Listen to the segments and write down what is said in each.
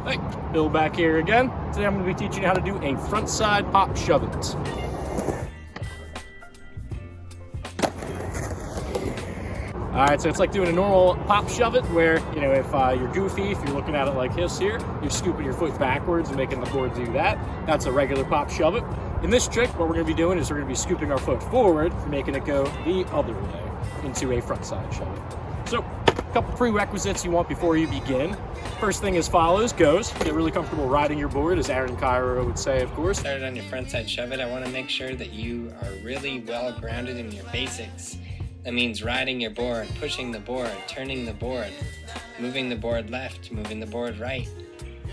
Hey, Bill back here again. Today I'm going to be teaching you how to do a front side pop shove it. Alright, so it's like doing a normal pop shove it where, you know, if you're goofy, if you're looking at it like this here, you're scooping your foot backwards and making the board do that. That's a regular pop shove it. In this trick, what we're going to be doing is we're going to be scooping our foot forward and making it go the other way into a front side shove it. So, a couple prerequisites you want before you begin. First thing as follows goes, get really comfortable riding your board, as Aaron Cairo would say, of course. Started on your front side shove it, I want to make sure that you are really well grounded in your basics. That means riding your board, pushing the board, turning the board, moving the board left, moving the board right,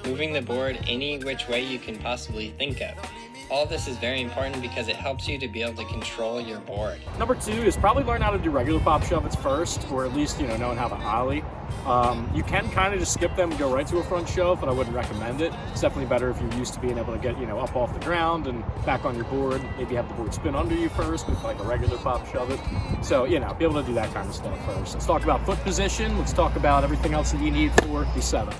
moving the board any which way you can possibly think of. All this is very important because it helps you to be able to control your board. Number two is probably learn how to do regular pop shove-its first, or at least, you know, knowing how to ollie. You can kind of just skip them and go right to a front shove, but I wouldn't recommend it. It's definitely better if you're used to being able to get, you know, up off the ground and back on your board. Maybe have the board spin under you first with like a regular pop shove-it. So, you know, be able to do that kind of stuff first. Let's talk about foot position. Let's talk about everything else that you need for the setup.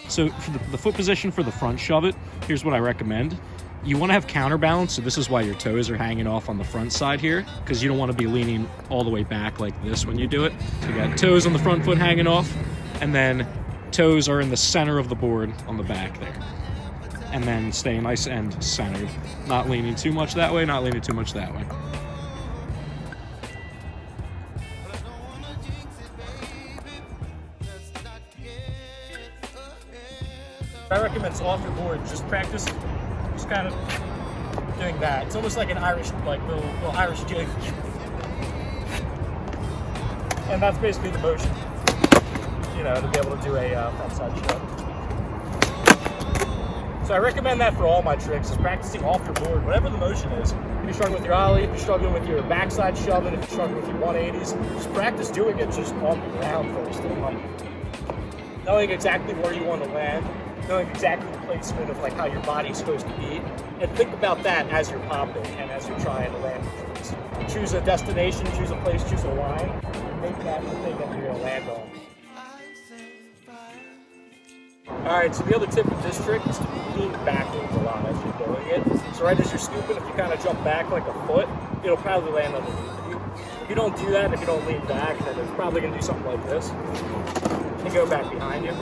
So for the foot position for the front shove it, here's what I recommend. You want to have counterbalance, so this is why your toes are hanging off on the front side here, because you don't want to be leaning all the way back like this when you do it. So you got toes on the front foot hanging off, and then toes are in the center of the board on the back there. And then stay nice and centered. Not leaning too much that way, not leaning too much that way. I recommend it's off your board. Just practice, just kind of doing that. It's almost like an Irish, like little Irish jig, and that's basically the motion. You know, to be able to do a front side shove. So I recommend that for all my tricks. Is practicing off your board, whatever the motion is. If you're struggling with your ollie, if you're struggling with your backside shoving, if you're struggling with your 180s, just practice doing it just on the ground first. Knowing exactly where you want to land. Knowing exactly the placement of like how your body's supposed to be, and think about that as you're popping and as you're trying to land the tricks. Choose a destination, choose a place, choose a line, and make that the thing that you're going to land on. Alright, so the other tip with this trick is to lean backwards a lot as you're doing it. So right as you're scooping, if you kind of jump back like a foot, it'll probably land underneath you. If you don't do that, if you don't lean back, then it's probably going to do something like this and go back behind you.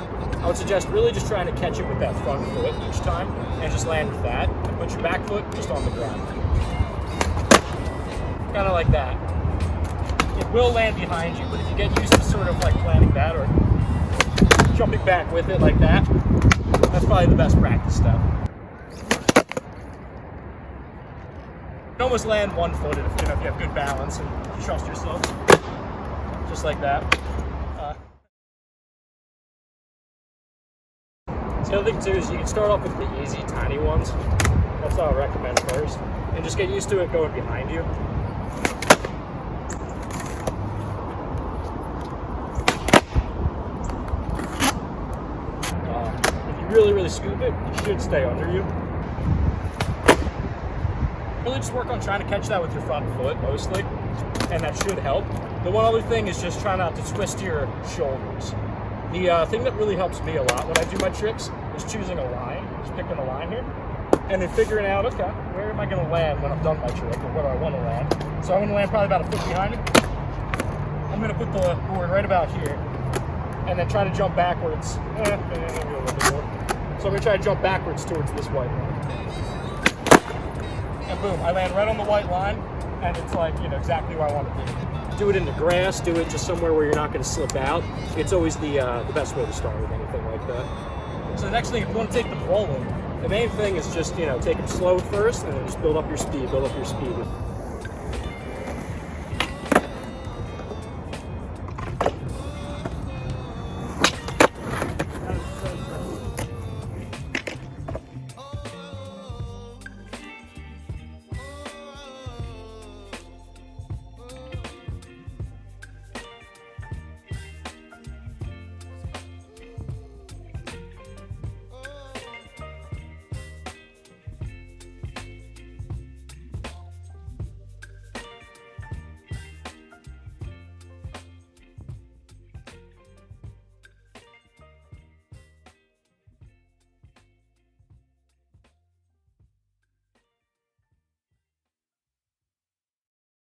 I would suggest really just trying to catch it with that front foot each time and just land with that and put your back foot just on the ground. Kind of like that. It will land behind you, but if you get used to sort of like landing that or jumping back with it like that, that's probably the best practice step. You can almost land one-footed if you have good balance and you trust yourself. Just like that. The other thing too is you can start off with the easy, tiny ones. That's what I recommend first. And just get used to it going behind you. If you really scoop it, it should stay under you. Really just work on trying to catch that with your front foot mostly, and that should help. The one other thing is just try not to twist your shoulders. The thing that really helps me a lot when I do my tricks is choosing a line, just picking a line here, and then figuring out, okay, where am I going to land when I'm done my trick, or where do I want to land? So I'm going to land probably about a foot behind it. I'm going to put the board right about here, and then try to jump backwards. Maybe a little bit more. So I'm going to try to jump backwards towards this white line. And boom, I land right on the white line, and it's like, you know, exactly where I want to be. Do it in the grass, do it just somewhere where you're not going to slip out. It's always the best way to start with anything like that. So the next thing, if you want to take them rolling, the main thing is just, you know, take them slow first and then just build up your speed,